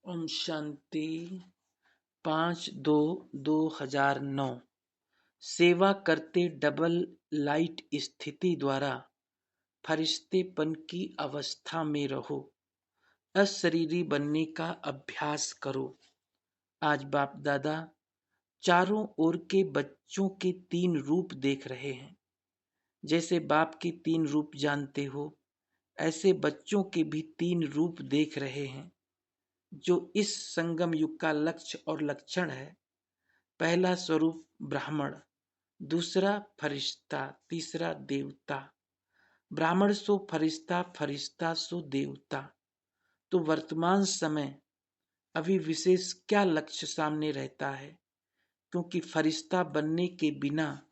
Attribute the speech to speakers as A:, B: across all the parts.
A: ओम शांति। 5/2/2009। सेवा करते double light स्थिति द्वारा फरिश्तेपन की अवस्था में रहो। अशरीरी बनने का अभ्यास करो। आज बाप दादा चारों ओर के बच्चों के 3 रूप देख रहे हैं। जैसे बाप के 3 रूप जानते हो, ऐसे बच्चों के भी 3 रूप देख रहे हैं, जो इस संगम युग का लक्ष्य और लक्षण है। पहला स्वरूप ब्राह्मण, दूसरा फरिश्ता, तीसरा देवता। ब्राह्मण सो फरिश्ता, फरिश्ता सो देवता। तो वर्तमान समय अभी विशेष क्या लक्ष्य सामने रहता है, क्योंकि फरिश्ता बनने के बिना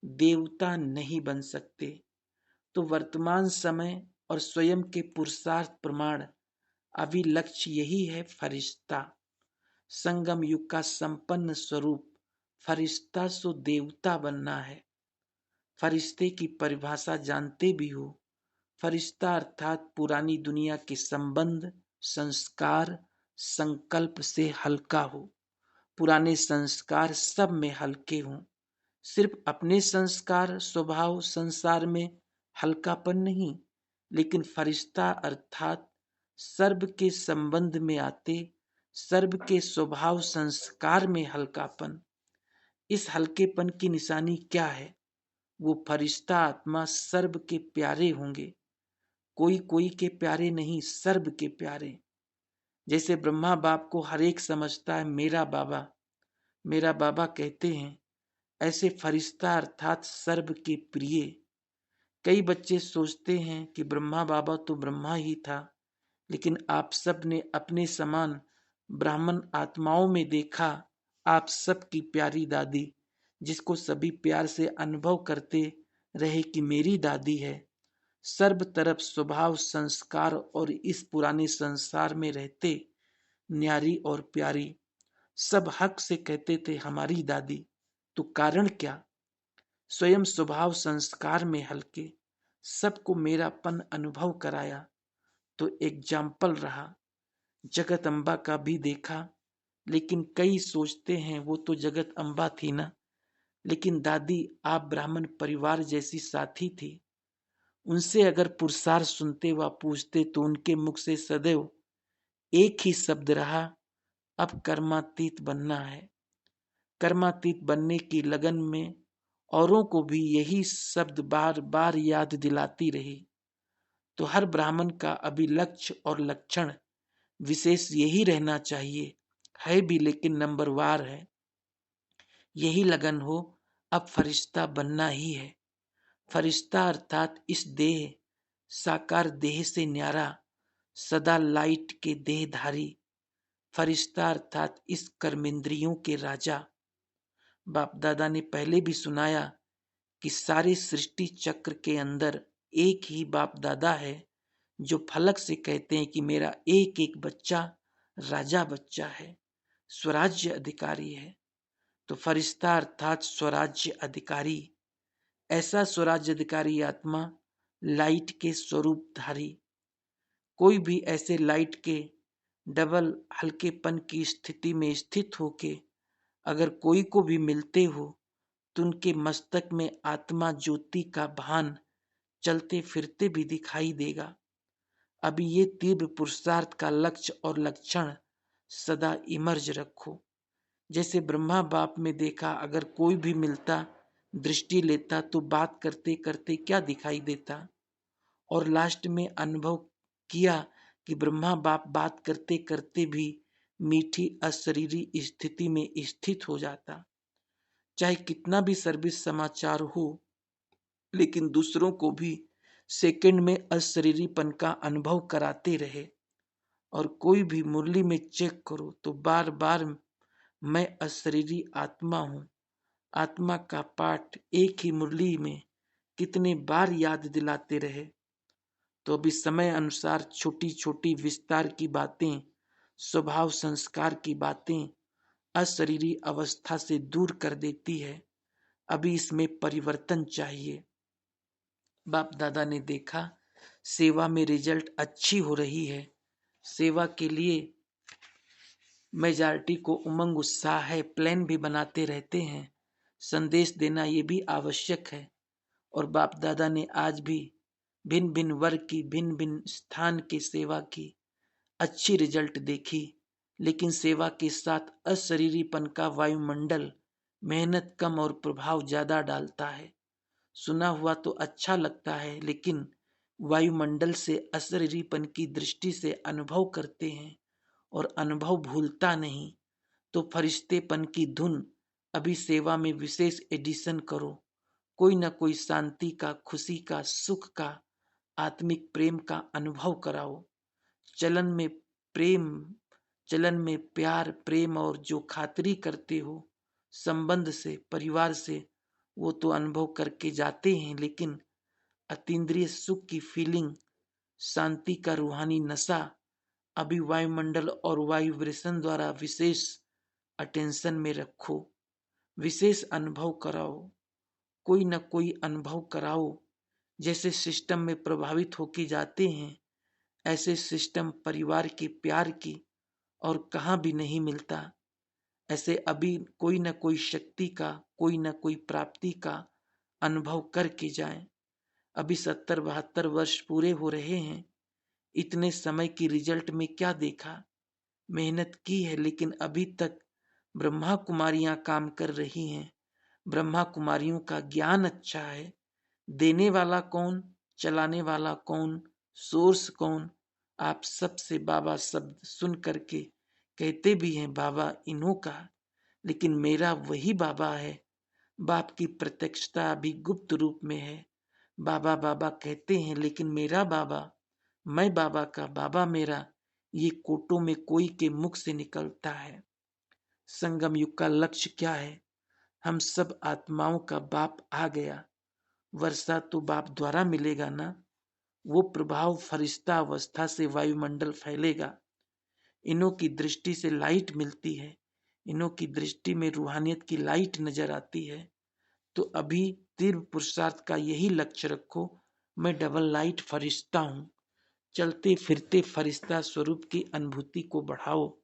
A: देवता नहीं बन सकते। तो वर्तमान समय और स्वयं के पुरुषार्थ प्रमाण अभी लक्ष्य यही है, फरिश्ता। संगम युग का संपन्न स्वरूप फरिश्ता सो देवता बनना है। फरिश्ते की परिभाषा जानते भी हो। फरिश्ता अर्थात पुरानी दुनिया के संबंध, संस्कार, संकल्प से हल्का हो। पुराने संस्कार सब में हल्के हों। सिर्फ अपने संस्कार, स्वभाव, संसार में हल्कापन नहीं, लेकिन फरिश्ता अर्थात सर्व के संबंध में आते, सर्व के स्वभाव संस्कार में हल्कापन। इस हल्केपन की निशानी क्या है? वो फरिश्ता आत्मा सर्व के प्यारे होंगे। कोई कोई के प्यारे नहीं, सर्व के प्यारे। जैसे ब्रह्मा बाप को हर एक समझता है मेरा बाबा कहते हैं, ऐसे फरिश्ता अर्थात सर्व के प्रिय। कई बच्चे सोचते हैं कि ब्रह्मा बाबा तो ब्रह्मा ही था, लेकिन आप सब ने अपने समान ब्राह्मण आत्माओं में देखा आप सबकी प्यारी दादी, जिसको सभी प्यार से अनुभव करते रहे कि मेरी दादी है। सर्व तरफ स्वभाव, संस्कार और इस पुराने संसार में रहते न्यारी और प्यारी, सब हक से कहते थे हमारी दादी। तो कारण क्या? स्वयं स्वभाव संस्कार में हल्के, सबको मेरापन अनुभव कराया। तो एग्जाम्पल रहा। जगत अम्बा का भी देखा, लेकिन कई सोचते हैं वो तो जगत अम्बा थी ना। लेकिन दादी आप ब्राह्मण परिवार जैसी साथी थी। उनसे अगर पुरस्कार सुनते व पूछते तो उनके मुख से सदैव एक ही शब्द रहा, अब कर्मातीत बनना है। कर्मातीत बनने की लगन में औरों को भी यही शब्द बार बार याद दिलाती रही। तो हर ब्राह्मण का अभी लक्ष्य और लक्षण विशेष यही रहना चाहिए, है भी लेकिन नंबरवार है। यही लगन हो, अब फरिश्ता बनना ही है। फरिश्ता अर्थात इस देह, साकार देह से न्यारा, सदा लाइट के देहधारी। फरिश्ता अर्थात इस कर्मेंद्रियों के राजा। बाप दादा ने पहले भी सुनाया कि सारे सृष्टि चक्र के अंदर एक ही बाप दादा है, जो फलक से कहते हैं कि मेरा एक एक बच्चा राजा बच्चा है, स्वराज्य अधिकारी है। तो फरिश्ता अर्थात स्वराज्य अधिकारी। ऐसा स्वराज्य अधिकारी आत्मा लाइट के स्वरूपधारी। कोई भी ऐसे लाइट के डबल हल्केपन की स्थिति में स्थित होके अगर कोई को भी मिलते हो, तो उनके मस्तक में आत्मा ज्योति का भान चलते फिरते भी दिखाई देगा। अभी ये तीव्र पुरुषार्थ का लक्ष्य और लक्षण सदा इमर्ज रखो। जैसे ब्रह्मा बाप में देखा, अगर कोई भी मिलता, दृष्टि लेता तो बात करते करते क्या दिखाई देता, और लास्ट में अनुभव किया कि ब्रह्मा बाप बात करते करते भी मीठी अशरीरी स्थिति में स्थित हो जाता। चाहे कितना भी सर्विस समाचार हो, लेकिन दूसरों को भी सेकंड में अशरीरीपन का अनुभव कराते रहे। और कोई भी मुरली में चेक करो तो बार बार मैं अशरीरी आत्मा हूं, आत्मा का पाठ एक ही मुरली में कितने बार याद दिलाते रहे। तो अभी समय अनुसार छोटी छोटी विस्तार की बातें, स्वभाव संस्कार की बातें अशरीरी अवस्था से दूर कर देती है। अभी इसमें परिवर्तन चाहिए। बाप दादा ने देखा सेवा में रिजल्ट अच्छी हो रही है। सेवा के लिए मेजॉरिटी को उमंग उत्साह है, प्लान भी बनाते रहते हैं। संदेश देना ये भी आवश्यक है। और बाप दादा ने आज भी भिन्न भिन्न वर्ग की, भिन्न भिन्न स्थान की सेवा की, अच्छी रिजल्ट देखी। लेकिन सेवा के साथ अशरीरीपन का वायुमंडल मेहनत कम और प्रभाव ज्यादा डालता है। सुना हुआ तो अच्छा लगता है, लेकिन वायुमंडल से अशरीरीपन की दृष्टि से अनुभव करते हैं और अनुभव भूलता नहीं। तो फरिश्तेपन की धुन अभी सेवा में विशेष एडिशन करो। कोई न कोई शांति का, खुशी का, सुख का, आत्मिक प्रेम का अनुभव कराओ। चलन में प्रेम, चलन में प्यार, प्रेम और जो खातिरी करते हो संबंध से, परिवार से, वो तो अनुभव करके जाते हैं। लेकिन अतीन्द्रिय सुख की फीलिंग, शांति का रूहानी नशा अभी वायुमंडल और वाइब्रेशन द्वारा विशेष अटेंशन में रखो। विशेष अनुभव कराओ, कोई न कोई अनुभव कराओ। जैसे सिस्टम में प्रभावित होके जाते हैं, ऐसे सिस्टम परिवार के प्यार की और कहाँ भी नहीं मिलता। ऐसे अभी कोई न कोई शक्ति का, कोई न कोई प्राप्ति का अनुभव करके जाएं। अभी 70-72 वर्ष पूरे हो रहे हैं। इतने समय की रिजल्ट में क्या देखा? मेहनत की है, लेकिन अभी तक ब्रह्मा कुमारियां काम कर रही हैं। ब्रह्मा कुमारियों का ज्ञान अच्छा है। देने वाला कौन, चलाने वाला कौन, सोर्स कौन? आप सबसे बाबा शब्द सुन करके कहते भी हैं बाबा इन्हों का, लेकिन मेरा वही बाबा है। बाप की प्रत्यक्षता अभी गुप्त रूप में है। बाबा बाबा कहते हैं, लेकिन मेरा बाबा, मैं बाबा का बाबा मेरा, ये कोटों में कोई के मुख से निकलता है। संगम युग का लक्ष्य क्या है? हम सब आत्माओं का बाप आ गया। वर्षा तो बाप द्वारा मिलेगा ना। वो प्रभाव फरिश्ता अवस्था से वायुमंडल फैलेगा। इन्हों की दृष्टि से लाइट मिलती है। इन्हों की दृष्टि में रूहानियत की लाइट नजर आती है। तो अभी तीव्र पुरुषार्थ का यही लक्ष्य रखो। मैं डबल लाइट फरिश्ता हूँ। चलते फिरते फरिश्ता स्वरूप की अनुभूति को बढ़ाओ।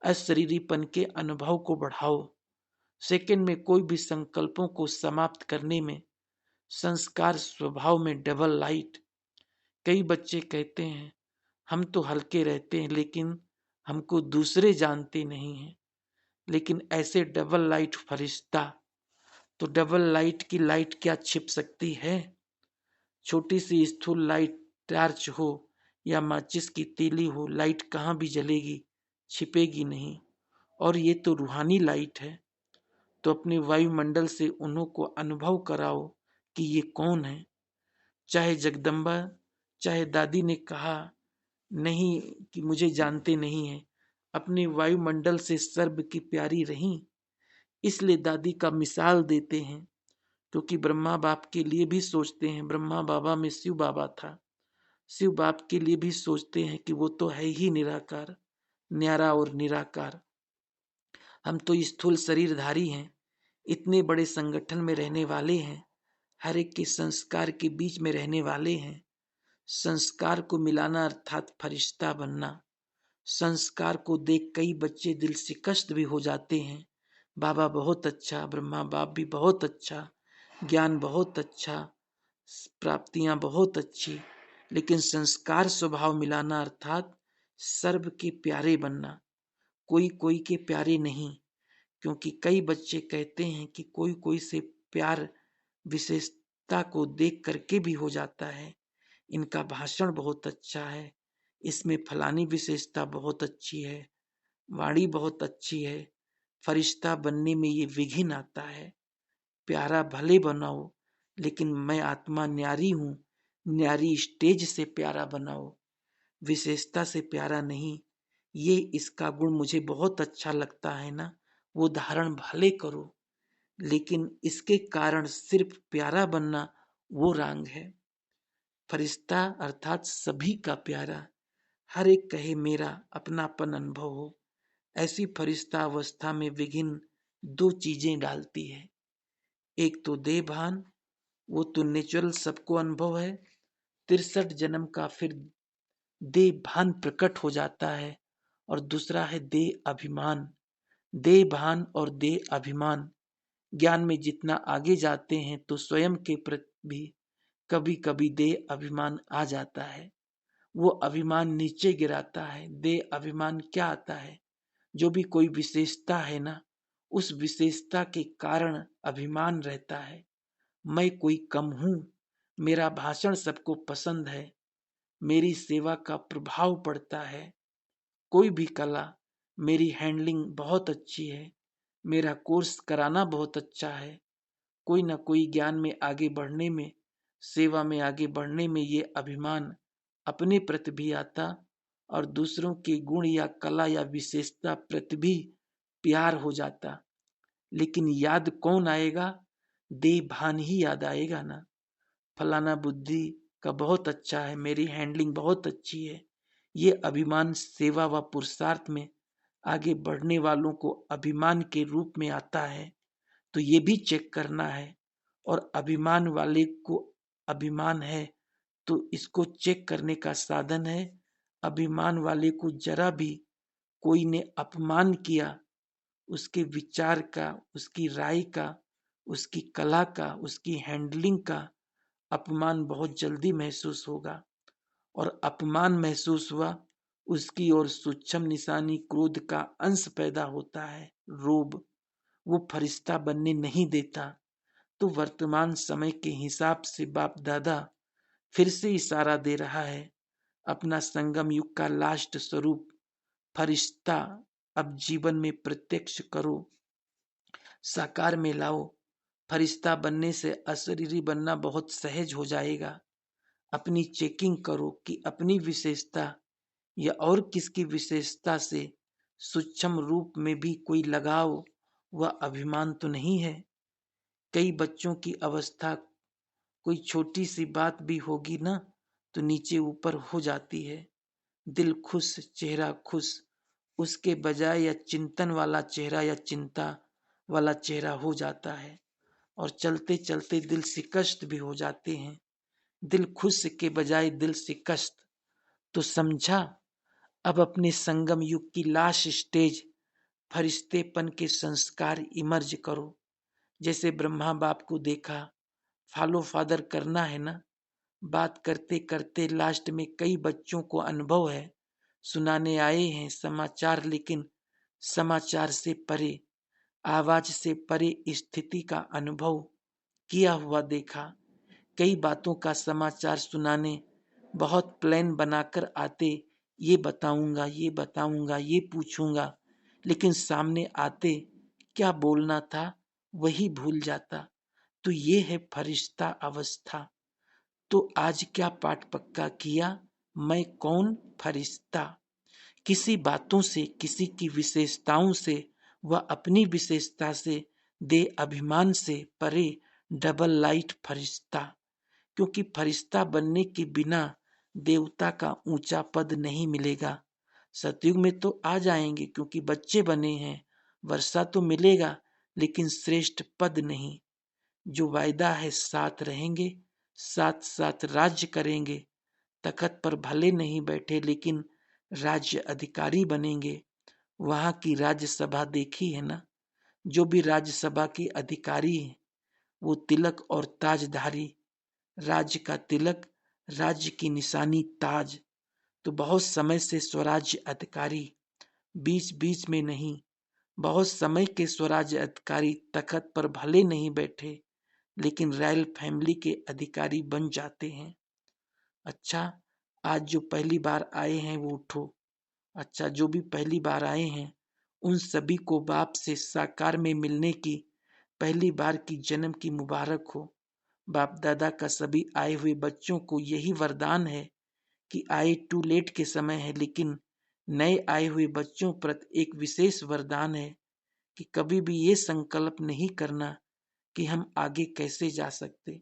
A: अशरीरीपन के अनुभव को बढ़ाओ। सेकंड में कोई भी संकल्पों को समाप्त करने में, संस्कार स्वभाव में डबल लाइट। कई बच्चे कहते हैं हम तो हल्के रहते हैं, लेकिन हमको दूसरे जानते नहीं हैं। लेकिन ऐसे डबल लाइट फरिश्ता, तो डबल लाइट की लाइट क्या छिप सकती है? छोटी सी स्थूल लाइट टार्च हो या माचिस की तीली हो, लाइट कहाँ भी जलेगी, छिपेगी नहीं। और ये तो रूहानी लाइट है। तो अपने वायुमंडल से उन्हों को अनुभव कराओ कि ये कौन है। चाहे जगदम्बा, चाहे दादी ने कहा नहीं कि मुझे जानते नहीं है, अपने वायुमंडल से सर्व की प्यारी रहीं, इसलिए दादी का मिसाल देते हैं। क्योंकि ब्रह्मा बाप के लिए भी सोचते हैं। ब्रह्मा बाबा में शिव बाबा था। शिव बाप के लिए भी सोचते हैं कि वो तो है ही निराकार, न्यारा और निराकार। हम तो स्थूल शरीरधारी हैं, इतने बड़े संगठन में रहने वाले हैं, हर एक के संस्कार के बीच में रहने वाले हैं। संस्कार को मिलाना अर्थात फरिश्ता बनना। संस्कार को देख कई बच्चे दिल से कष्ट भी हो जाते हैं। बाबा बहुत अच्छा, ब्रह्मा बाप भी बहुत अच्छा, ज्ञान बहुत अच्छा, प्राप्तियां बहुत अच्छी, लेकिन संस्कार स्वभाव मिलाना अर्थात सर्व के प्यारे बनना, कोई कोई के प्यारे नहीं। क्योंकि कई बच्चे कहते हैं कि कोई कोई से प्यार विशेषता को देख करके भी हो जाता है। इनका भाषण बहुत अच्छा है, इसमें फलानी विशेषता बहुत अच्छी है, वाणी बहुत अच्छी है। फरिश्ता बनने में ये विघ्न आता है। प्यारा भले बनाओ, लेकिन मैं आत्मा न्यारी हूं, न्यारी स्टेज से प्यारा बनाओ, विशेषता से प्यारा नहीं। ये इसका गुण मुझे बहुत अच्छा लगता है ना, वो धारण भले करो, लेकिन इसके कारण सिर्फ प्यारा बनना वो रंग है। फरिश्ता अर्थात सभी का प्यारा, हर एक कहे मेरा, अपनापन अनुभव हो। ऐसी फरिश्ता अवस्था में विघ्न दो चीजें डालती है। एक तो देह भान, वो तो नेचुरल सबको अनुभव है। 63 जन्म का फिर देह भान प्रकट हो जाता है और दूसरा है देह अभिमान। देह भान और देह अभिमान, ज्ञान में जितना आगे जाते हैं तो स्वयं के प्रति भी कभी कभी देह अभिमान आ जाता है। वो अभिमान नीचे गिराता है। देह अभिमान क्या आता है? जो भी कोई विशेषता है ना, उस विशेषता के कारण अभिमान रहता है। मैं कोई कम हूं, मेरा भाषण सबको पसंद है, मेरी सेवा का प्रभाव पड़ता है, कोई भी कला, मेरी हैंडलिंग बहुत अच्छी है, मेरा कोर्स कराना बहुत अच्छा है। कोई ना कोई ज्ञान में आगे बढ़ने में, सेवा में आगे बढ़ने में ये अभिमान अपने प्रति भी आता और दूसरों के गुण या कला या विशेषता प्रति भी प्यार हो जाता। लेकिन याद कौन आएगा? देह भान ही याद आएगा ना। फलाना बुद्धि का बहुत अच्छा है, मेरी हैंडलिंग बहुत अच्छी है। ये अभिमान सेवा व पुरुषार्थ में आगे बढ़ने वालों को अभिमान के रूप में आता है। तो ये भी चेक करना है। और अभिमान वाले को अभिमान है तो इसको चेक करने का साधन है, अभिमान वाले को जरा भी कोई ने अपमान किया, उसके विचार का, उसकी राय का, उसकी कला का, उसकी हैंडलिंग का अपमान बहुत जल्दी महसूस होगा। और अपमान महसूस हुआ, उसकी ओर सूक्ष्म निशानी क्रोध का अंश पैदा होता है, रोब। वो फरिश्ता बनने नहीं देता। तो वर्तमान समय के हिसाब से बाप दादा फिर से इशारा दे रहा है, अपना संगम युग का लास्ट स्वरूप फरिश्ता अब जीवन में प्रत्यक्ष करो, साकार में लाओ। फरिश्ता बनने से अशरीरी बनना बहुत सहज हो जाएगा। अपनी चेकिंग करो कि अपनी विशेषता या और किसकी विशेषता से सूक्ष्म रूप में भी कोई लगाव व अभिमान तो नहीं है। कई बच्चों की अवस्था, कोई छोटी सी बात भी होगी ना तो नीचे ऊपर हो जाती है। दिल खुश, चेहरा खुश, उसके बजाय या चिंतन वाला चेहरा या चिंता वाला चेहरा हो जाता है। और चलते चलते दिल शिकस्त भी हो जाते हैं। दिल खुश के बजाय दिल शिकस्त। तो समझा, अब अपने संगम युग की लास्ट स्टेज फरिश्तेपन के संस्कार इमर्ज करो। जैसे ब्रह्मा बाप को देखा, फॉलो फादर करना है ना। बात करते करते लास्ट में कई बच्चों को अनुभव है, सुनाने आए हैं समाचार, लेकिन समाचार से परे, आवाज से परे स्थिति का अनुभव किया हुआ देखा। कई बातों का समाचार सुनाने बहुत प्लान बनाकर आते, ये बताऊंगा, ये बताऊंगा, ये पूछूंगा, लेकिन सामने आते क्या बोलना था वही भूल जाता। तो ये है फरिश्ता अवस्था। तो आज क्या पाठ पक्का किया? मैं कौन? फरिश्ता। किसी बातों से, किसी की विशेषताओं से व अपनी विशेषता से, दे अभिमान से परे डबल लाइट फरिश्ता। क्योंकि फरिश्ता बनने के बिना देवता का ऊंचा पद नहीं मिलेगा। सतयुग में तो आ जाएंगे क्योंकि बच्चे बने हैं, वर्षा तो मिलेगा, लेकिन श्रेष्ठ पद नहीं। जो वायदा है साथ रहेंगे, साथ साथ राज्य करेंगे। तखत पर भले नहीं बैठे लेकिन राज्य अधिकारी बनेंगे। वहां की राज्यसभा देखी है ना? जो भी राज्यसभा के अधिकारी हैं वो तिलक और ताजधारी। राज्य का तिलक, राज्य की निशानी ताज। तो बहुत समय से स्वराज्य अधिकारी, बीच बीच में नहीं, बहुत समय के स्वराज्य अधिकारी तखत पर भले नहीं बैठे लेकिन रॉयल फैमिली के अधिकारी बन जाते हैं। अच्छा, आज जो पहली बार आए हैं वो उठो। अच्छा, जो भी पहली बार आए हैं उन सभी को बाप से साकार में मिलने की पहली बार की जन्म की मुबारक हो। बाप दादा का सभी आए हुए बच्चों को यही वरदान है कि आए टू लेट के समय है, लेकिन नए आए हुए बच्चों प्रति एक विशेष वरदान है कि कभी भी ये संकल्प नहीं करना कि हम आगे कैसे जा सकते।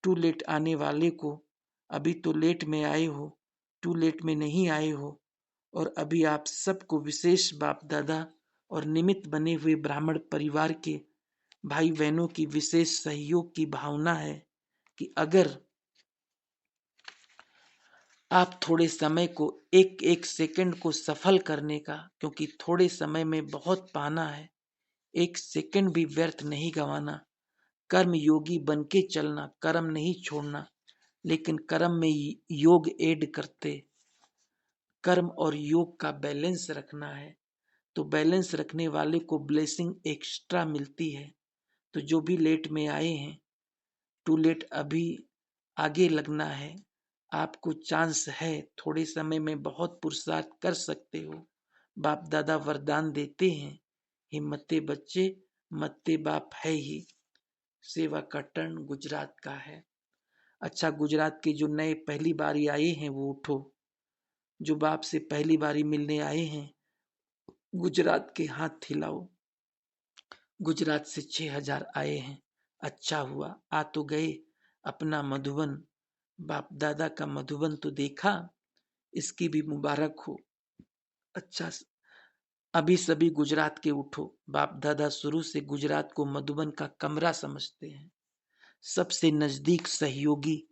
A: टू लेट आने वाले को, अभी तो लेट में आए हो, टू लेट में नहीं आए हो। और अभी आप सबको विशेष बाप दादा और निमित्त बने हुए ब्राह्मण परिवार के भाई बहनों की विशेष सहयोग की भावना है कि अगर आप थोड़े समय को, एक एक सेकंड को सफल करने का, क्योंकि थोड़े समय में बहुत पाना है, एक सेकंड भी व्यर्थ नहीं गंवाना। कर्म योगी बन के चलना, कर्म नहीं छोड़ना, लेकिन कर्म में योग ऐड करते, कर्म और योग का बैलेंस रखना है। तो बैलेंस रखने वाले को ब्लेसिंग एक्स्ट्रा मिलती है। तो जो भी लेट में आए हैं, टू लेट अभी आगे लगना है। आपको चांस है, थोड़े समय में बहुत पुरुषार्थ कर सकते हो। बाप दादा वरदान देते हैं, हिम्मते बच्चे मत्ते बाप है ही। सेवा का टर्न गुजरात का है। अच्छा, गुजरात के जो नए पहली बारी आए हैं वो उठो। जो बाप से पहली बारी मिलने आए हैं, गुजरात के हाथ हिलाओ। गुजरात से 6,000 आए हैं, अच्छा हुआ आ तो गए। अपना मधुबन, बाप दादा का मधुबन तो देखा, इसकी भी मुबारक हो। अच्छा, अभी सभी गुजरात के उठो। बाप दादा शुरू से गुजरात को मधुबन का कमरा समझते हैं, सबसे नजदीक सहयोगी,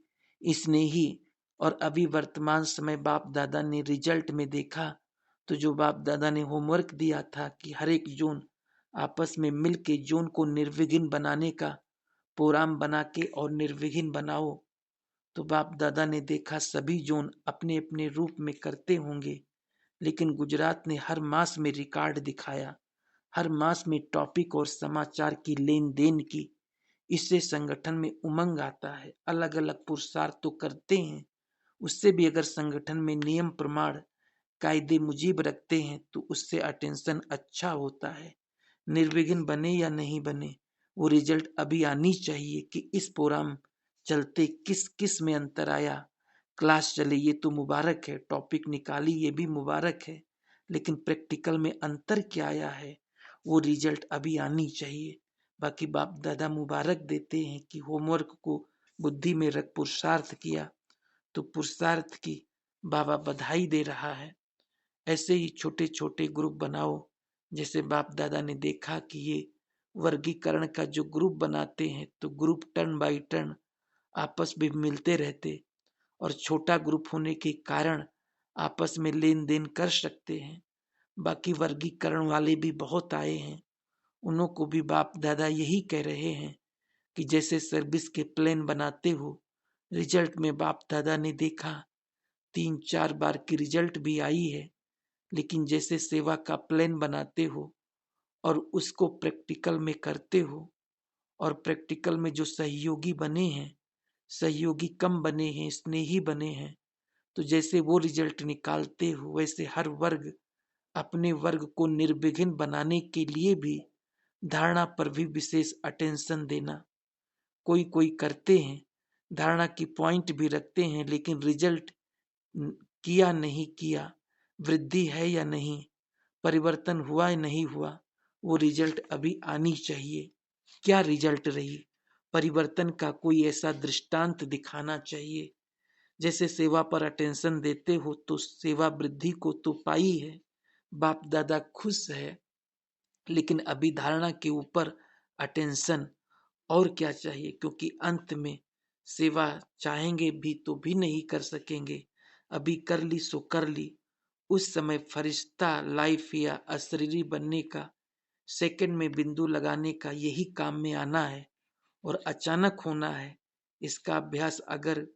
A: स्नेही। और अभी वर्तमान समय बाप दादा ने रिजल्ट में देखा, तो जो बाप दादा ने होमवर्क दिया था कि हर एक जोन आपस में मिल के जोन को निर्विघ्न बनाने का प्रोग्राम बना के और निर्विघ्न बनाओ, तो बाप दादा ने देखा सभी जोन अपने अपने रूप में करते होंगे, लेकिन गुजरात ने हर मास में रिकॉर्ड दिखाया, हर मास में टॉपिक और समाचार की लेन देन की। इससे संगठन में उमंग आता है। अलग अलग पुरुषार्थ तो करते हैं, उससे भी अगर संगठन में नियम प्रमाण कायदे मुजीब रखते हैं तो उससे अटेंशन अच्छा होता है। निर्विघ्न बने या नहीं बने, वो रिजल्ट अभी आनी चाहिए कि इस प्रोग्राम चलते किस किस में अंतर आया। क्लास चले ये तो मुबारक है, टॉपिक निकाली ये भी मुबारक है, लेकिन प्रैक्टिकल में अंतर क्या आया है, वो रिजल्ट अभी आनी चाहिए। बाकी बाप दादा मुबारक देते हैं कि होमवर्क को बुद्धि में रख पुरुषार्थ किया, तो पुरुषार्थ की बाबा बधाई दे रहा है। ऐसे ही छोटे छोटे ग्रुप बनाओ। जैसे बाप दादा ने देखा कि ये वर्गीकरण का जो ग्रुप बनाते हैं, तो ग्रुप टर्न बाय टर्न आपस में मिलते रहते, और छोटा ग्रुप होने के कारण आपस में लेन देन कर सकते हैं। बाकी वर्गीकरण वाले भी बहुत आए हैं, उन्हों को भी बाप दादा यही कह रहे हैं कि जैसे सर्विस के प्लान बनाते हो, रिजल्ट में बाप दादा ने देखा 3-4 बार की रिजल्ट भी आई है, लेकिन जैसे सेवा का प्लान बनाते हो और उसको प्रैक्टिकल में करते हो, और प्रैक्टिकल में जो सहयोगी बने हैं, सहयोगी कम बने हैं, स्नेही बने हैं, तो जैसे वो रिजल्ट निकालते हो, वैसे हर वर्ग अपने वर्ग को निर्विघ्न बनाने के लिए भी धारणा पर भी विशेष अटेंशन देना। कोई कोई करते हैं, धारणा की पॉइंट भी रखते हैं, लेकिन रिजल्ट किया नहीं किया, वृद्धि है या नहीं, परिवर्तन हुआ या नहीं हुआ, वो रिजल्ट अभी आनी चाहिए। क्या रिजल्ट रही, परिवर्तन का कोई ऐसा दृष्टांत दिखाना चाहिए। जैसे सेवा पर अटेंशन देते हो तो सेवा वृद्धि को तो पाई है, बाप दादा खुश है, लेकिन अभी धारणा के ऊपर अटेंशन और क्या चाहिए, क्योंकि अंत में सेवा चाहेंगे भी तो भी नहीं कर सकेंगे। अभी कर ली सो कर ली, उस समय फरिश्ता लाइफ या अशरीरी बनने का, सेकंड में बिंदु लगाने का यही काम में आना है और अचानक होना है। इसका अभ्यास अगर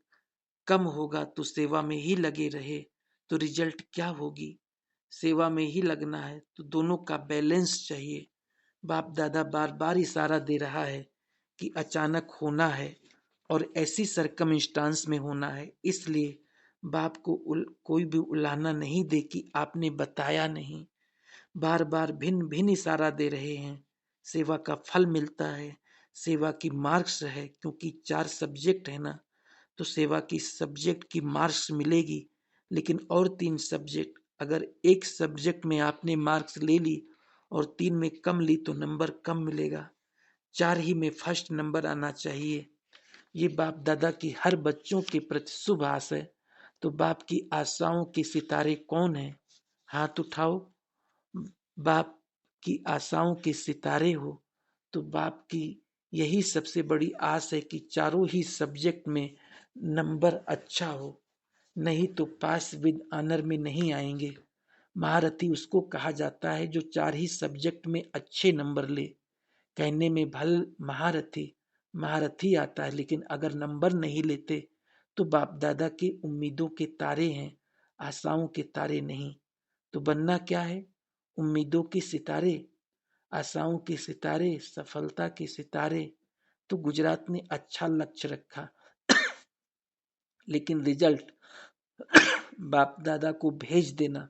A: कम होगा तो सेवा में ही लगे रहे तो रिजल्ट क्या होगी। सेवा में ही लगना है तो दोनों का बैलेंस चाहिए। बाप दादा बार बार इशारा दे रहा है कि अचानक होना है और ऐसी सरकमस्टांस में होना है, इसलिए बाप को कोई भी उलाहना नहीं दे कि आपने बताया नहीं। बार बार भिन्न भिन्न इशारा दे रहे हैं। सेवा का फल मिलता है, सेवा की मार्क्स है, क्योंकि 4 सब्जेक्ट है ना, तो सेवा की सब्जेक्ट की मार्क्स मिलेगी। लेकिन और 3 सब्जेक्ट, अगर एक सब्जेक्ट में आपने मार्क्स ले ली और 3 में कम ली तो नंबर कम मिलेगा। 4 ही में फर्स्ट नंबर आना चाहिए। ये बाप दादा की हर बच्चों के प्रति शुभ आस है। तो बाप की आशाओं के सितारे कौन है, हाथ उठाओ। बाप की आशाओं के सितारे हो तो बाप की यही सबसे बड़ी आस है कि चारों ही सब्जेक्ट में नंबर अच्छा हो। नहीं तो पास विद ऑनर में नहीं आएंगे। महारथी उसको कहा जाता है जो 4 ही सब्जेक्ट में अच्छे नंबर ले। कहने में भल महारथी महारथी आता है, लेकिन अगर नंबर नहीं लेते तो बाप दादा की उम्मीदों के तारे हैं, आशाओं के तारे नहीं। तो बनना क्या है? उम्मीदों के सितारे, आशाओं के सितारे, सफलता के सितारे। तो गुजरात ने अच्छा लक्ष्य रखा, लेकिन रिजल्ट बाप दादा को भेज देना,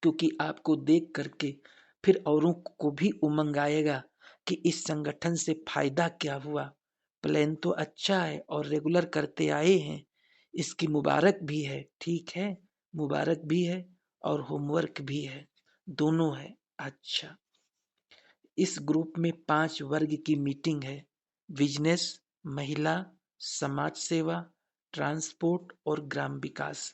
A: क्योंकि आपको देख करके फिर औरों को भी उमंग आएगा कि इस संगठन से फायदा क्या हुआ। प्लान तो अच्छा है और रेगुलर करते आए हैं, इसकी मुबारक भी है। ठीक है, मुबारक भी है और होमवर्क भी है, दोनों है। अच्छा, इस ग्रुप में 5 वर्ग की मीटिंग है: बिजनेस, महिला, समाज सेवा, ट्रांसपोर्ट और ग्राम विकास।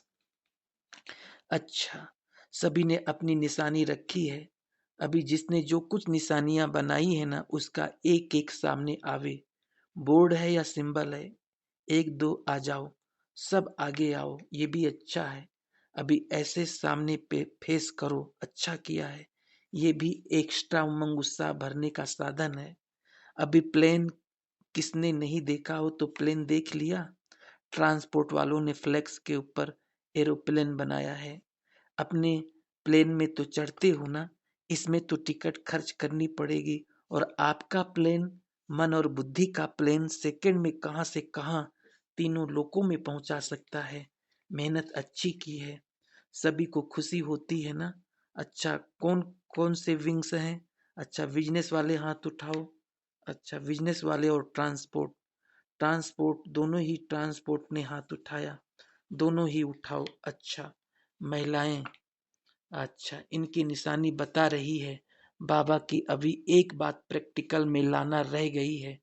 A: अच्छा, सभी ने अपनी निशानी रखी है। अभी जिसने जो कुछ निशानियां बनाई है ना, उसका एक एक सामने आवे। बोर्ड है या सिंबल है? एक दो आ जाओ, सब आगे आओ, ये भी अच्छा है। अभी ऐसे सामने पे फेस करो, अच्छा किया है। ये भी एक्स्ट्रा उमंग उत्साह भरने का साधन है। अभी प्लेन किसने नहीं देखा हो तो प्लेन देख लिया। ट्रांसपोर्ट वालों ने फ्लेक्स के ऊपर एरोप्लेन बनाया है। अपने प्लेन में तो चढ़ते हो ना, इसमें तो टिकट खर्च करनी पड़ेगी। और आपका प्लेन, मन और बुद्धि का प्लेन, सेकंड में कहां से कहां तीनों लोकों में पहुंचा सकता है। मेहनत अच्छी की है, सभी को खुशी होती है ना। अच्छा, कौन कौन से विंग्स हैं? अच्छा, बिजनेस वाले हाथ उठाओ। अच्छा, बिजनेस वाले और ट्रांसपोर्ट, ट्रांसपोर्ट दोनों ही ट्रांसपोर्ट ने हाथ उठाया, दोनों ही उठाओ। अच्छा, महिलाएं, अच्छा, इनकी निशानी बता रही है बाबा की अभी एक बात प्रैक्टिकल में लाना रह गई है।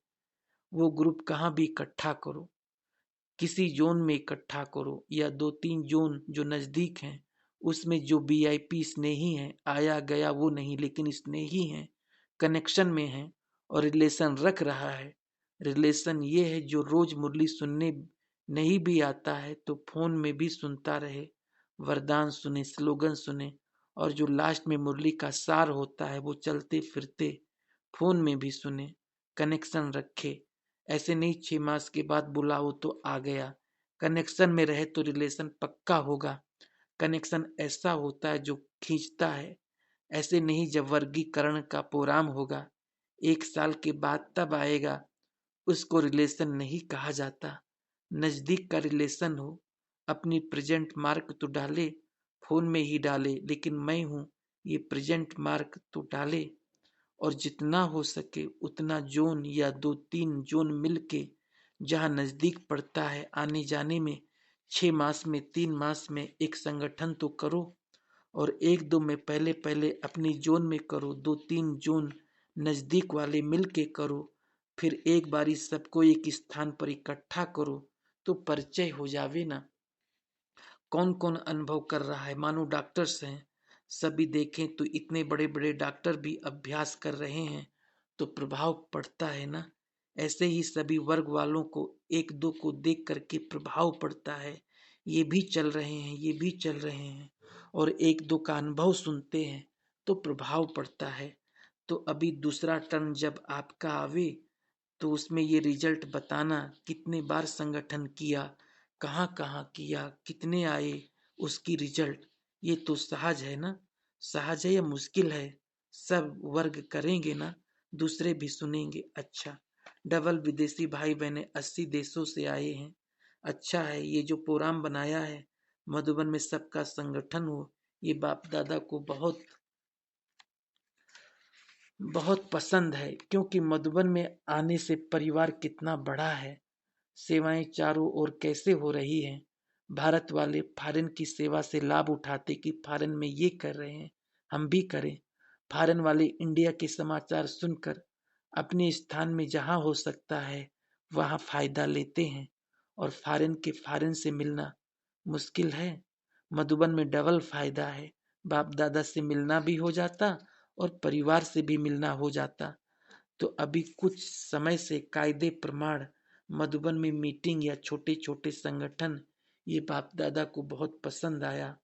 A: वो ग्रुप कहाँ भी इकट्ठा करो, किसी जोन में इकट्ठा करो या 2-3 जोन जो नजदीक हैं, उसमें जो वीआईपी स्नेही है, आया गया वो नहीं, लेकिन स्नेही है, कनेक्शन में है और रिलेशन रख रहा है। रिलेशन ये है जो रोज मुरली सुनने नहीं भी आता है तो फोन में भी सुनता रहे, वरदान सुने, स्लोगन सुने, और जो लास्ट में मुरली का सार होता है वो चलते फिरते फोन में भी सुने, कनेक्शन रखे। ऐसे नहीं 6 मास के बाद बुलाओ तो आ गया। कनेक्शन में रहे तो रिलेशन पक्का होगा। कनेक्शन ऐसा होता है जो खींचता है, ऐसे नहीं जब वर्गीकरण का प्रोग्राम होगा 1 साल के बाद तब आएगा, उसको रिलेशन नहीं कहा जाता। नजदीक का रिलेशन हो, अपनी प्रेजेंट मार्क तो डाले, फोन में ही डाले, लेकिन मैं हूं ये प्रेजेंट मार्क तो डाले। और जितना हो सके उतना जोन या 2-3 जोन मिलके जहां नजदीक पड़ता है आने जाने में, 6 मास में, 3 मास में एक संगठन तो करो। और 1-2 में पहले पहले अपनी जोन में करो, 2-3 जोन नजदीक वाले मिल के करो, फिर एक बारी सबको एक स्थान पर इकट्ठा करो तो परिचय हो जावे ना। कौन कौन अनुभव कर रहा है? मानो डॉक्टर्स हैं, सभी देखें तो इतने बड़े बड़े डॉक्टर भी अभ्यास कर रहे हैं तो प्रभाव पड़ता है ना। ऐसे ही सभी वर्ग वालों को एक दो को देख करके प्रभाव पड़ता है, ये भी चल रहे हैं, ये भी चल रहे हैं, और एक दो का अनुभव सुनते हैं तो प्रभाव पड़ता है। तो अभी दूसरा टर्न जब आपका आवे तो उसमें ये रिजल्ट बताना, कितने बार संगठन किया, कहाँ कहाँ किया, कितने आए, उसकी रिजल्ट। ये तो सहज है ना? सहज है या मुश्किल है? सब वर्ग करेंगे ना, दूसरे भी सुनेंगे। अच्छा, डबल विदेशी भाई बहने 80 देशों से आए हैं। अच्छा है, ये जो प्रोग्राम बनाया है मधुबन में सबका संगठन हो, ये बाप दादा को बहुत बहुत पसंद है, क्योंकि मधुबन में आने से परिवार कितना बड़ा है। सेवाएं चारों ओर कैसे हो रही हैं। भारत वाले फॉरेन की सेवा से लाभ उठाते कि फॉरेन में ये कर रहे हैं, हम भी करें। फॉरेन वाले इंडिया के समाचार सुनकर अपने स्थान में जहां हो सकता है वहां फायदा लेते हैं, और फॉरेन से मिलना मुश्किल है। मधुबन में डबल फायदा है, बाप दादा से मिलना भी हो जाता और परिवार से भी मिलना हो जाता। तो अभी कुछ समय से कायदे प्रमाण मधुबन में मीटिंग या छोटे छोटे संगठन ये बाप दादा को बहुत पसंद आया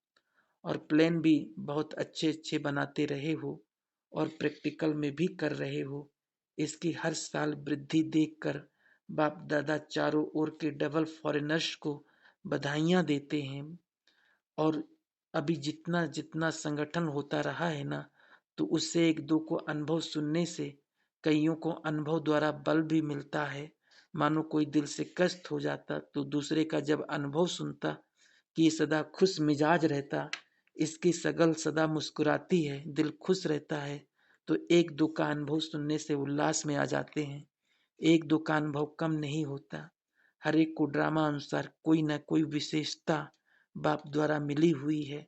A: और प्लान भी बहुत अच्छे अच्छे बनाते रहे हो और प्रैक्टिकल में भी कर रहे हो। इसकी हर साल वृद्धि देखकर बाप दादा चारों ओर के डबल फॉरेनर्स को बधाइयां देते हैं। और अभी जितना जितना संगठन होता रहा है ना, तो उससे एक दो को अनुभव सुनने से कईयों को अनुभव द्वारा बल भी मिलता है। मानो कोई दिल से कष्ट हो जाता तो दूसरे का जब अनुभव सुनता कि ये सदा खुश मिजाज रहता, इसकी सगल सदा मुस्कुराती है, दिल खुश रहता है, तो एक दो का अनुभव सुनने से उल्लास में आ जाते हैं। एक दो का अनुभव कम नहीं होता। हर एक को ड्रामा अनुसार कोई न कोई विशेषता बाप द्वारा मिली हुई है,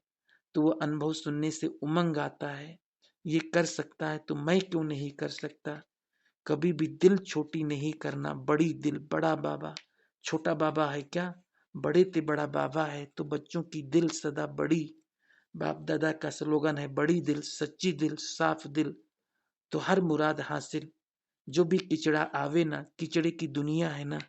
A: तो वो अनुभव सुनने से उमंग आता है। ये कर सकता है तो मैं क्यों नहीं कर सकता। कभी भी दिल छोटी नहीं करना, बड़ी दिल बड़ा बाबा। छोटा बाबा है क्या, बड़े ते बड़ा बाबा है, तो बच्चों की दिल सदा बड़ी। बाप दादा का स्लोगन है बड़ी दिल सच्ची दिल साफ दिल, तो हर मुराद हासिल। जो भी किचड़ा आवे ना, किचड़े की दुनिया है ना,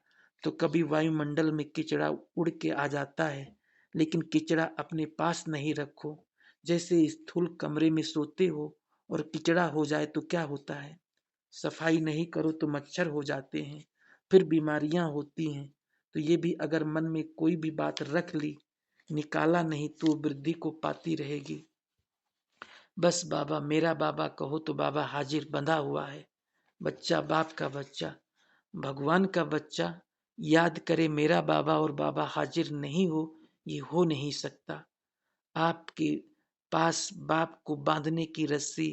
A: तो कभी वायुमंडल में किचड़ा उड़ के आ जाता है, लेकिन किचड़ा अपने पास नहीं रखो। जैसे स्थूल कमरे में सोते हो और किचड़ा हो जाए तो क्या होता है, सफाई नहीं करो तो मच्छर हो जाते हैं, फिर बीमारियां होती हैं। तो ये भी अगर मन में कोई भी बात रख ली, निकाला नहीं तो वृद्धि को पाती रहेगी। बस बाबा मेरा बाबा कहो तो बाबा हाजिर बंधा हुआ है। बच्चा बाप का बच्चा, भगवान का बच्चा याद करे मेरा बाबा और बाबा हाजिर नहीं हो, ये हो नहीं सकता। आपके पास बाप को बांधने की रस्सी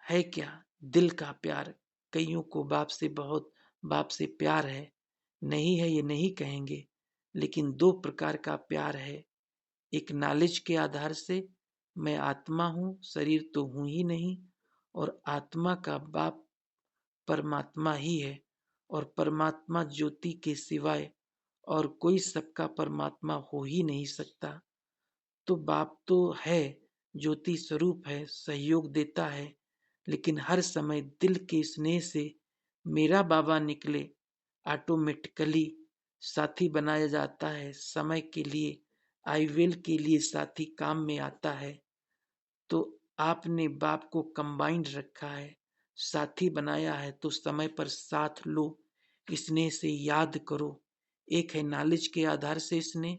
A: है क्या, दिल का प्यार। कईयों को बाप से बहुत, बाप से प्यार है, नहीं है ये नहीं कहेंगे, लेकिन दो प्रकार का प्यार है। एक नॉलेज के आधार से, मैं आत्मा हूँ शरीर तो हूँ ही नहीं, और आत्मा का बाप परमात्मा ही है, और परमात्मा ज्योति के सिवाय और कोई सबका परमात्मा हो ही नहीं सकता। तो बाप तो है, ज्योति स्वरूप है, सहयोग देता है, लेकिन हर समय दिल के स्नेह से मेरा बाबा निकले, ऑटोमेटिकली साथी बनाया जाता है। समय के लिए, आई विल के लिए साथी काम में आता है। तो आपने बाप को कंबाइंड रखा है, साथी बनाया है, तो समय पर साथ लो, स्नेह से याद करो। एक है नॉलेज के आधार से स्नेह,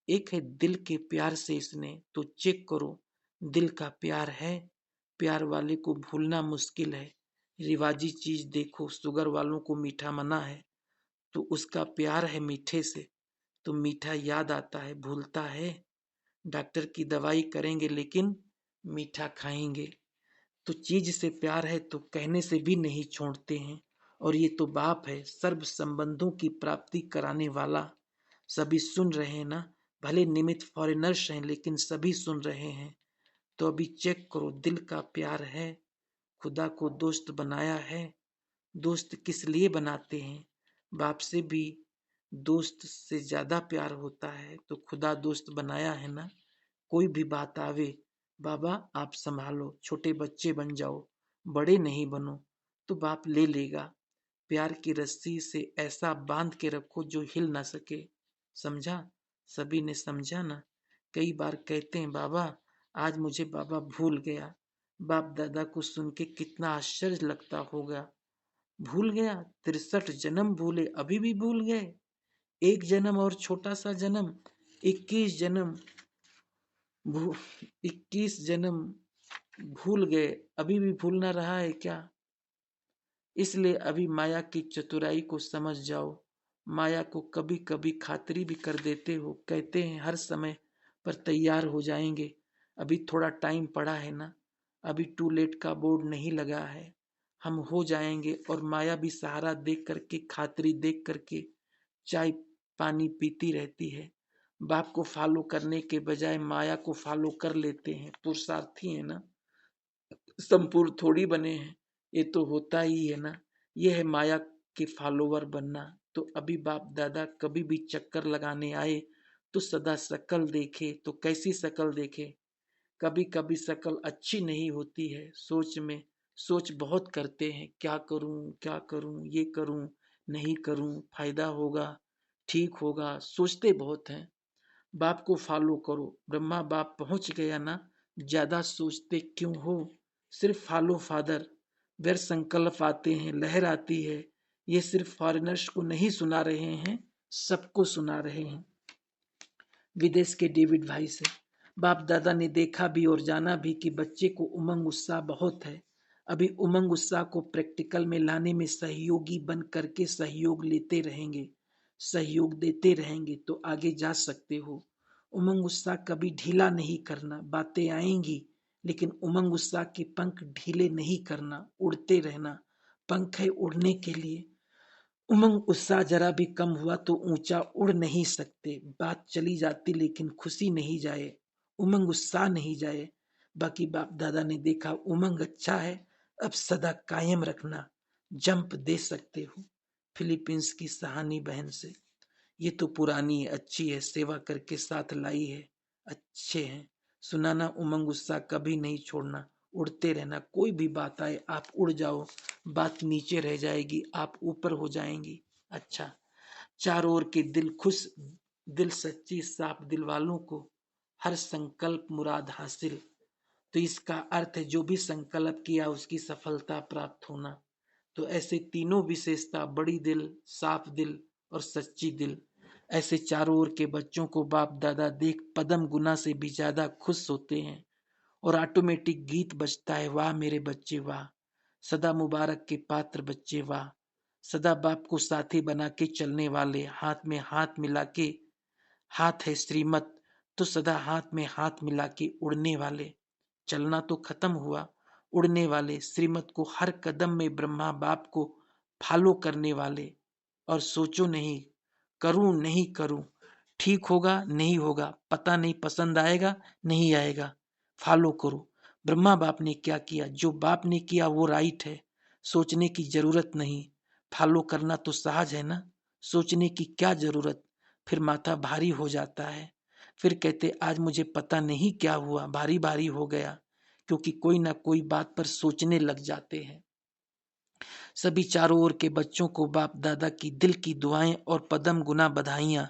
A: एक है दिल के प्यार से स्नेह। तो चेक करो, दिल का प्यार है, प्यार वाले को भूलना मुश्किल है। रिवाजी चीज देखो, शुगर वालों को मीठा मना है, तो उसका प्यार है मीठे से, तो मीठा याद आता है, भूलता है। डॉक्टर की दवाई करेंगे लेकिन मीठा खाएंगे। तो चीज से प्यार है तो कहने से भी नहीं छोड़ते हैं। और ये तो बाप है, सर्व संबंधों की प्राप्ति कराने वाला। सभी सुन रहे हैं ना, भले निमित फॉरेनर्स हैं लेकिन सभी सुन रहे हैं। तो अभी चेक करो, दिल का प्यार है, खुदा को दोस्त बनाया है। दोस्त किस लिए बनाते हैं, बाप से भी दोस्त से ज्यादा प्यार होता है, तो खुदा दोस्त बनाया है ना। कोई भी बात आवे, बाबा आप संभालो, छोटे बच्चे बन जाओ, बड़े नहीं बनो, तो बाप ले लेगा। प्यार की रस्सी से ऐसा बांध के रखो जो हिल ना सके। समझा, सभी ने समझा ना। कई बार कहते हैं बाबा आज मुझे बाबा भूल गया। बाप दादा को सुन के कितना आश्चर्य लगता होगा। भूल गया, 63 जन्म भूले अभी भी भूल गए। एक जन्म और छोटा सा जन्म, 21 जन्म, 21 जन्म भूल गए, अभी भी भूलना रहा है क्या। इसलिए अभी माया की चतुराई को समझ जाओ। माया को कभी कभी खातरी भी कर देते हो, कहते हैं हर समय पर तैयार हो जाएंगे, अभी थोड़ा टाइम पड़ा है ना, अभी टू लेट का बोर्ड नहीं लगा है, हम हो जाएंगे। और माया भी सहारा देख करके, खातरी देख करके चाय पानी पीती रहती है। बाप को फॉलो करने के बजाय माया को फॉलो कर लेते हैं। पुरुषार्थी है ना, संपूर्ण थोड़ी बने हैं, ये तो होता ही है ना। ये है माया के फॉलोवर बनना। तो अभी बाप दादा कभी भी चक्कर लगाने आए तो सदा शकल देखे। तो कैसी शकल देखे, कभी कभी शकल अच्छी नहीं होती है, सोच में सोच बहुत करते हैं, क्या करूं क्या करूं, ये करूं नहीं करूं, फायदा होगा ठीक होगा, सोचते बहुत हैं। बाप को फॉलो करो। ब्रह्मा बाप पहुंच गया ना, ज्यादा सोचते क्यों हो, सिर्फ फॉलो फादर। व्यर्थ संकल्प आते हैं, लहर आती है। ये सिर्फ फॉरेनर्स को नहीं सुना रहे हैं, सबको सुना रहे हैं। विदेश के डेविड भाई से। बाप दादा ने देखा भी और जाना भी कि बच्चे को उमंग उत्साह बहुत है। अभी उमंग उत्साह को प्रैक्टिकल में लाने में सहयोगी बन करके सहयोग लेते रहेंगे, सहयोग देते रहेंगे तो आगे जा सकते हो। उमंग उत्साह कभी ढीला नहीं करना, बातें आएंगी लेकिन उमंग उत्साह के पंख ढीले नहीं करना, उड़ते रहना। पंख है उड़ने के लिए। उमंग उत्साह जरा भी कम हुआ तो ऊंचा उड़ नहीं सकते। बात चली जाती लेकिन खुशी नहीं जाए, उमंग उत्साह नहीं जाए। बाकी बाप दादा ने देखा उमंग अच्छा है, अब सदा कायम रखना, जंप दे सकते हो। फिलीपींस की सहानी बहन से। ये तो पुरानी है, अच्छी है, सेवा करके साथ लाई है, अच्छे हैं। सुनाना उमंग उत्साह कभी नहीं छोड़ना, उड़ते रहना। कोई भी बात आए आप उड़ जाओ, बात नीचे रह जाएगी, आप ऊपर हो जाएंगी। अच्छा, चारों ओर के दिल खुश, दिल सच्ची साफ दिल वालों को हर संकल्प मुराद हासिल। तो इसका अर्थ है जो भी संकल्प किया उसकी सफलता प्राप्त होना। तो ऐसे तीनों विशेषता, बड़ी दिल, साफ दिल और सच्ची दिल, ऐसे चारों ओर के बच्चों को बाप दादा देख पदम गुना से भी ज्यादा खुश होते हैं। और ऑटोमेटिक गीत बजता है, वाह मेरे बच्चे वाह, सदा मुबारक के पात्र बच्चे वाह। सदा बाप को साथी बना के चलने वाले, हाथ में हाथ मिला के, हाथ है श्रीमत तो सदा हाथ में हाथ मिला के उड़ने वाले। चलना तो खत्म हुआ, उड़ने वाले, श्रीमत को हर कदम में ब्रह्मा बाप को फॉलो करने वाले। और सोचो नहीं, करूं नहीं करूं, ठीक होगा नहीं होगा, पता नहीं, पसंद आएगा नहीं आएगा, फॉलो करो। ब्रह्मा बाप ने क्या किया, जो बाप ने किया वो राइट है, सोचने की जरूरत नहीं। फॉलो करना तो सहज है ना, सोचने की क्या जरूरत। फिर माथा भारी हो जाता है, फिर कहते आज मुझे पता नहीं क्या हुआ, भारी भारी हो गया, क्योंकि कोई ना कोई बात पर सोचने लग जाते हैं। सभी चारों ओर के बच्चों को बाप दादा की दिल की दुआएं और पदम गुना बधाइयां।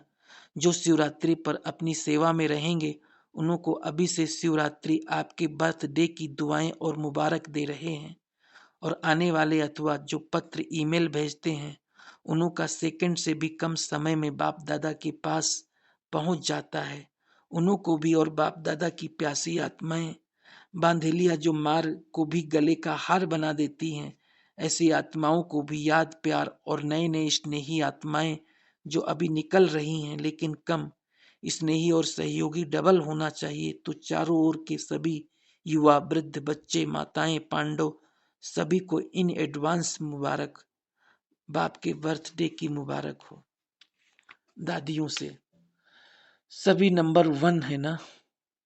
A: जो शिवरात्रि पर अपनी सेवा में रहेंगे उन्हों को अभी से शिवरात्रि आपके बर्थडे की दुआएं और मुबारक दे रहे हैं। और आने वाले अथवा जो पत्र ईमेल भेजते हैं उन्हों का सेकंड से भी कम समय में बाप दादा के पास पहुंच जाता है। उन्हों को भी और बाप दादा की प्यासी आत्माएं, बांधेलिया जो मार को भी गले का हार बना देती हैं, ऐसी आत्माओं को भी याद प्यार और नए नए स्नेही आत्माएं जो अभी निकल रही हैं लेकिन कम स्नेही और सहयोगी डबल होना चाहिए। तो चारों ओर के सभी युवा, वृद्ध, बच्चे, माताएं, पांडव सभी को इन एडवांस मुबारक, बाप के बर्थडे की मुबारक हो। दादियों से। सभी नंबर वन है ना,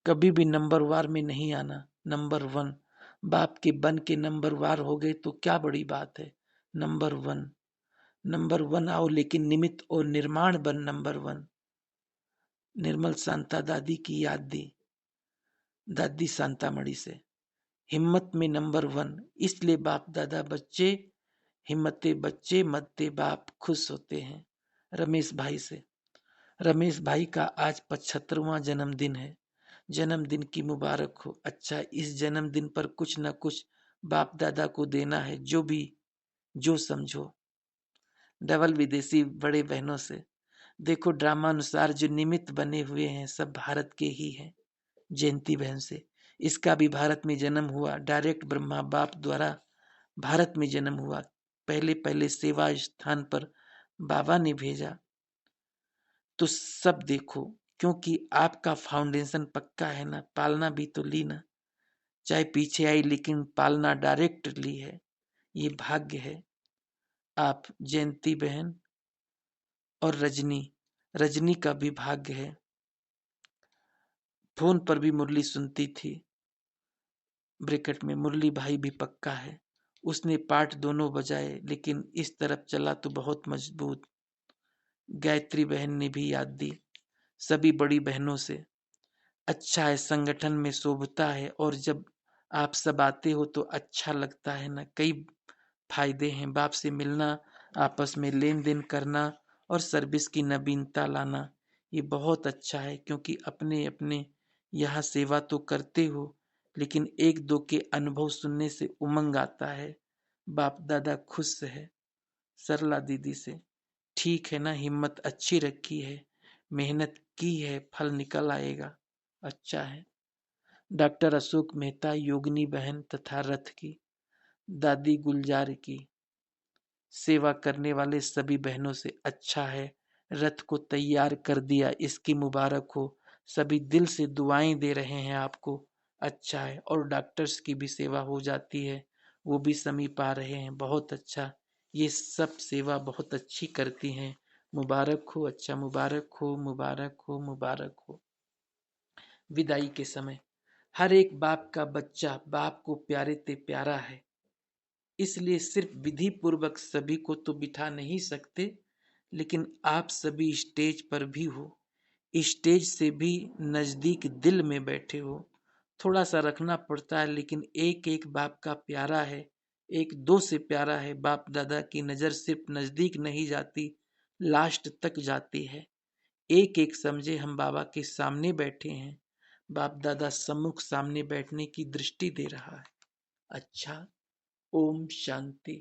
A: कभी भी नंबर वार में नहीं आना, नंबर वन। बाप के बन के नंबर वार हो गए तो क्या बड़ी बात है। नंबर वन, नंबर वन आओ लेकिन निमित्त और निर्माण बन नंबर वन। निर्मल शांता दादी की याद दी, दादी शांतामणि से। हिम्मत में नंबर वन, इसलिए बाप दादा बच्चे, हिम्मते बच्चे मत्ते बाप खुश होते हैं। रमेश भाई से। रमेश भाई का आज 75वां जन्मदिन है, जन्मदिन की मुबारक हो। अच्छा, इस जन्मदिन पर कुछ न कुछ बाप दादा को देना है, जो भी जो समझो। डबल विदेशी बड़े बहनों से। देखो ड्रामा अनुसार जो निमित्त बने हुए हैं सब भारत के ही हैं। जयंती बहन से। इसका भी भारत में जन्म हुआ, डायरेक्ट ब्रह्मा बाप द्वारा भारत में जन्म हुआ। पहले पहले सेवा स्थान पर बाबा ने भेजा। तो सब देखो, क्योंकि आपका फाउंडेशन पक्का है ना, पालना भी तो ली ना, चाहे पीछे आई लेकिन पालना डायरेक्ट ली है। ये भाग्य है। आप जयंती बहन और रजनी, रजनी का भी भाग्य है। फोन पर भी मुरली सुनती थी, ब्रैकेट में मुरली भाई भी पक्का है। उसने पार्ट दोनों बजाए लेकिन इस तरफ चला तो बहुत मजबूत। गायत्री बहन ने भी याद दी, सभी बड़ी बहनों से। अच्छा है, संगठन में शोभता है, और जब आप सब आते हो तो अच्छा लगता है ना। कई फायदे हैं, बाप से मिलना, आपस में लेन देन करना और सर्विस की नवीनता लाना। ये बहुत अच्छा है, क्योंकि अपने अपने यहाँ सेवा तो करते हो, लेकिन एक दो के अनुभव सुनने से उमंग आता है। बाप दादा खुश है सरला दीदी से। ठीक है ना, हिम्मत अच्छी रखी है, मेहनत की है, फल निकल आएगा। अच्छा है। डॉक्टर अशोक मेहता, योगिनी बहन तथा रथ की दादी गुलजार की सेवा करने वाले सभी बहनों से अच्छा है। रथ को तैयार कर दिया, इसकी मुबारक हो। सभी दिल से दुआएं दे रहे हैं आपको। अच्छा है। और डॉक्टर्स की भी सेवा हो जाती है, वो भी समीप आ रहे हैं। बहुत अच्छा। ये सब सेवा बहुत अच्छी करती हैं। मुबारक हो, अच्छा, मुबारक हो, मुबारक हो, मुबारक हो। विदाई के समय हर एक बाप का बच्चा बाप को प्यारे ते प्यारा है, इसलिए सिर्फ विधि पूर्वक सभी को तो बिठा नहीं सकते, लेकिन आप सभी स्टेज पर भी हो, स्टेज से भी नजदीक दिल में बैठे हो। थोड़ा सा रखना पड़ता है, लेकिन एक एक बाप का प्यारा है, एक दो से प्यारा है। बाप दादा की नजर सिर्फ नजदीक नहीं जाती, लास्ट तक जाती है। एक एक समझे हम बाबा के सामने बैठे हैं, बाप दादा सम्मुख सामने बैठने की दृष्टि दे रहा है। अच्छा। ओम शांति।